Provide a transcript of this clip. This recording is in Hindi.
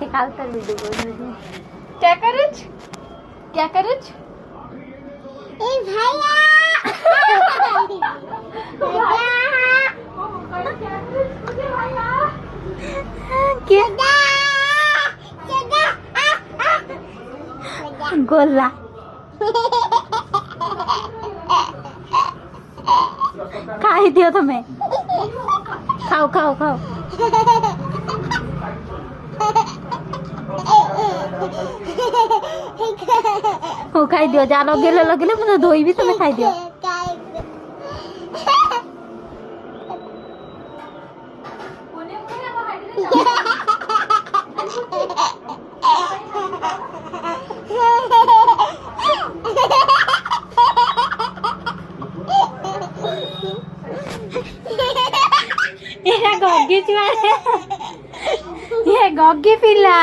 काल तर वीडियो बोल क्या करेज क्या करेज ए भैया क्या गोला खाई दियो तुम्हें खाओ खाओ खाओ हो खाई दियो जा लगे लगे मुझे धोई भी तुम्हें खाई दियो ये गग्गी छुआ ये गग्गी पिला